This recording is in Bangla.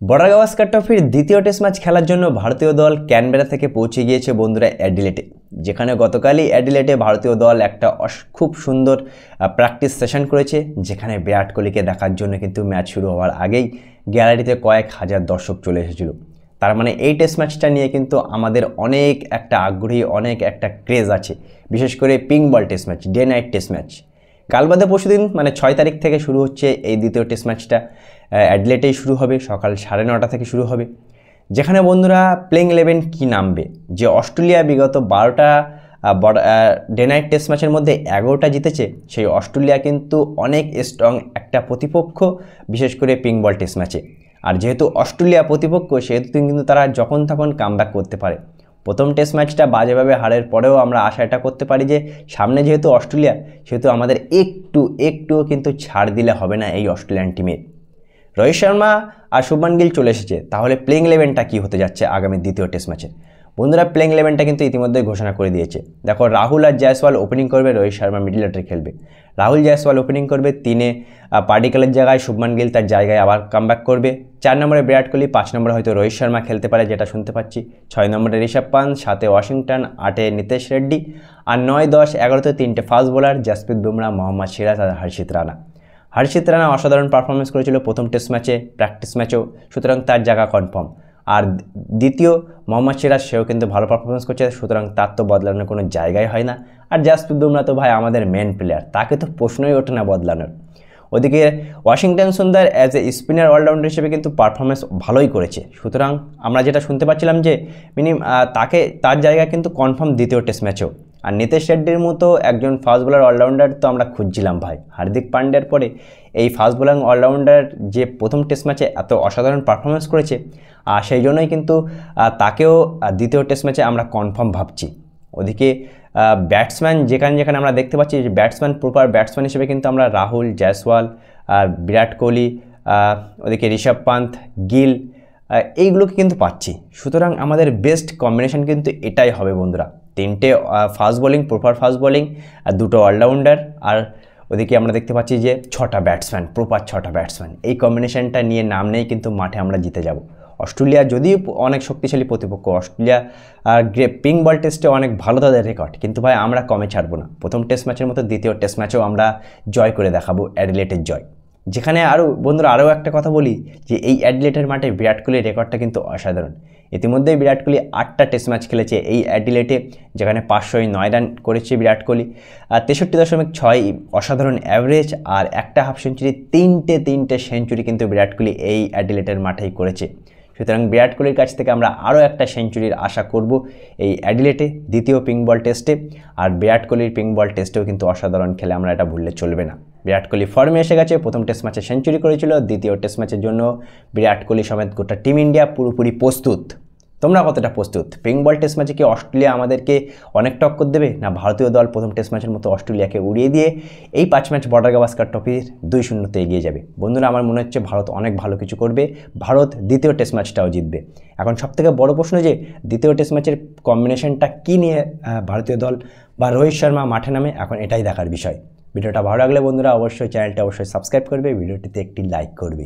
বর্ডার গাভাস্কার ট্রফির দ্বিতীয় টেস্ট ম্যাচ খেলার জন্য ভারতীয় দল ক্যানবেরা থেকে পৌঁছে গিয়েছে বন্ধুরা অ্যাডিলেডে, যেখানে গতকালই অ্যাডিলেডে ভারতীয় দল একটা খুব সুন্দর প্র্যাকটিস সেশন করেছে, যেখানে বিরাট কোহলিকে দেখার জন্য কিন্তু ম্যাচ শুরু হওয়ার আগেই গ্যালারিতে কয়েক হাজার দর্শক চলে এসেছিল। তার মানে এই টেস্ট ম্যাচটা নিয়ে কিন্তু আমাদের অনেক একটা আগ্রহী, অনেক একটা ক্রেজ আছে, বিশেষ করে পিঙ্ক বল test match, day night test match. কাল বাদে পরশুদিন মানে 6 তারিখ থেকে শুরু হচ্ছে এই দ্বিতীয় টেস্ট ম্যাচটা। অ্যাডিলেডেই শুরু হবে, সকাল 9:30 থেকে শুরু হবে, যেখানে বন্ধুরা প্লেইং 11 কী নামবে। যে অস্ট্রেলিয়া বিগত 12টা ডে নাইট টেস্ট ম্যাচের মধ্যে 11টা জিতেছে, সেই অস্ট্রেলিয়া কিন্তু অনেক স্ট্রং একটা প্রতিপক্ষ, বিশেষ করে পিঙ্ক বল টেস্ট ম্যাচে। আর যেহেতু অস্ট্রেলিয়া প্রতিপক্ষ, সেহেতু কিন্তু তারা যখন তখন কামব্যাক করতে পারে। প্রথম টেস্ট ম্যাচটা বাজেভাবে হারের পরেও আমরা আশা এটা করতে পারি যে সামনে যেহেতু অস্ট্রেলিয়া, সেহেতু আমাদের একটুও কিন্তু ছাড় দিলে হবে না এই অস্ট্রেলিয়ান টিমের। রোহিত শর্মা আর শুভমান গিল চলে এসেছে, তাহলে প্লেইং 11টা কী হতে যাচ্ছে আগামী দ্বিতীয় টেস্ট ম্যাচে। বন্ধুরা প্লেইং 11টা কিন্তু ইতিমধ্যে ঘোষণা করে দিয়েছে। দেখো, রাহুল আর জয়সওয়াল ওপেনিং করবে, রোহিত শর্মা মিডল অর্ডারে খেলবে। রাহুল জয়সওয়াল ওপেনিং করবে, 3-এ পার্টিকেলের জায়গায় শুভমান গিল তার জায়গায় আবার কামব্যাক করবে। 4 নম্বরে বিরাট কোহলি, 5 নম্বরে হয়তো রোহিত শর্মা খেলতে পারে, যেটা শুনতে পাচ্ছি। 6 নম্বরে ঋষভ পান্ত, 7-এ ওয়াশিংটন, 8-এ নিতেশ রেড্ডি, আর 9, 10, 11তে 3টে ফাস্ট বোলার, জাসপ্রীত বুমরা, মোহাম্মদ সিরাজ আর হর্ষিত রানা। হর্ষিত রানা অসাধারণ পারফরমেন্স করেছিল প্রথম টেস্ট ম্যাচে, প্র্যাকটিস ম্যাচেও, সুতরাং তার জায়গা কনফার্ম। আর দ্বিতীয় মোহাম্মদ সিরাজ, সেও কিন্তু ভালো পারফরমেন্স করছে, সুতরাং তার তো বদলানোর কোনো জায়গাই হয় না। আর জাসপ্রীত বুমরা তো ভাই আমাদের মেন প্লেয়ার, তাকে তো প্রশ্নই ওঠে না বদলানোর। ওদিকে ওয়াশিংটন সুন্দর অ্যাজ এ স্পিনার অলরাউন্ডার হিসেবে কিন্তু পারফরমেন্স ভালোই করেছে, সুতরাং আমরা যেটা শুনতে পাচ্ছিলাম যে তার জায়গায় কিন্তু কনফার্ম দ্বিতীয় টেস্ট ম্যাচেও। আর নিতেশ রেড্ডির মতো একজন ফাস্ট বোলার অলরাউন্ডার তো আমরা খুঁজছিলাম ভাই। হার্দিক পান্ডিয়ার পরে এই ফাস্ট বোলার অলরাউন্ডার যে প্রথম টেস্ট ম্যাচে এত অসাধারণ পারফরমেন্স করেছে, আর সেই জন্যই কিন্তু তাকেও দ্বিতীয় টেস্ট ম্যাচে আমরা কনফার্ম ভাবছি। ওদিকে ব্যাটসম্যান যেখানে আমরা দেখতে পাচ্ছি যে প্রপার ব্যাটসম্যান হিসেবে কিন্তু আমরা রাহুল, জয়সওয়াল, বিরাট কোহলি, ওদিকে ঋষভ পান্ত, গিল, এইগুলোকে কিন্তু পাচ্ছি। সুতরাং আমাদের বেস্ট কম্বিনেশন কিন্তু এটাই হবে বন্ধুরা। 3টে fast bowling, proper fast bowling, আর 2টো অলরাউন্ডার, আর ওদিকে আমরা দেখতে পাচ্ছি যে 6টা ব্যাটসম্যান, প্রপার 6টা ব্যাটসম্যান। এই কম্বিনেশনটা নিয়ে নামলেই কিন্তু মাঠে আমরা জিতে যাব। অস্ট্রেলিয়া যদিও অনেক শক্তিশালী প্রতিপক্ষ, অস্ট্রেলিয়া পিঙ্ক বল টেস্টে অনেক ভালো তাদের রেকর্ড, কিন্তু ভাই আমরা কমে ছাড়বো না। প্রথম টেস্ট ম্যাচের মতো দ্বিতীয় টেস্ট ম্যাচেও আমরা জয় করে দেখাবো, অ্যাডিলেডের জয়। যেখানে বন্ধুরা আরও একটা কথা বলি যে এই অ্যাডিলেডের মাঠে বিরাট কোহলির রেকর্ডটা কিন্তু অসাধারণ। ইতিমধ্যেই বিরাট কোহলি 8টা টেস্ট ম্যাচ খেলেছে এই অ্যাডিলেডে, যেখানে 509 রান করেছে বিরাট কোহলি, আর 63.6 অসাধারণ অ্যাভারেজ, আর একটা হাফ সেঞ্চুরি, তিনটে সেঞ্চুরি কিন্তু বিরাট কোহলি এই অ্যাডিলেডের মাঠেই করেছে। সুতরাং বিরাট কোহলির কাছ থেকে আমরা আরও একটা সেঞ্চুরির আশা করব এই অ্যাডিলেডে দ্বিতীয় পিঙ্ক বল টেস্টে। আর বিরাট কোহলির পিঙ্ক বল টেস্টেও কিন্তু অসাধারণ খেলে, আমরা এটা ভুললে চলবে না। বিরাট কোহলি ফর্মে এসে গেছে, প্রথম টেস্ট ম্যাচে সেঞ্চুরি করেছিল, দ্বিতীয় টেস্ট ম্যাচের জন্য বিরাট কোহলি সমেত গোটা টিম ইন্ডিয়া পুরোপুরি প্রস্তুত। তোমরা কতটা প্রস্তুত? পিঙ্ক বল টেস্ট ম্যাচে কি অস্ট্রেলিয়া আমাদেরকে অনেক টক্কর দেবে, না ভারতীয় দল প্রথম টেস্ট ম্যাচের মতো অস্ট্রেলিয়াকে উড়িয়ে দিয়ে এই 5 ম্যাচ বর্ডার গাভাস্কার ট্রফির 2-0-তে এগিয়ে যাবে? বন্ধুরা আমার মনে হচ্ছে ভারত অনেক ভালো কিছু করবে, ভারত দ্বিতীয় টেস্ট ম্যাচটাও জিতবে। এখন সবথেকে বড় প্রশ্ন যে দ্বিতীয় টেস্ট ম্যাচের কম্বিনেশনটা কী নিয়ে ভারতীয় দল বা রোহিত শর্মা মাঠে নামে, এখন এটাই দেখার বিষয়। ভিডিওটা ভালো লাগলে বন্ধুরা অবশ্যই চ্যানেলটা সাবস্ক্রাইব করবে, ভিডিওটিতে একটি লাইক করবে।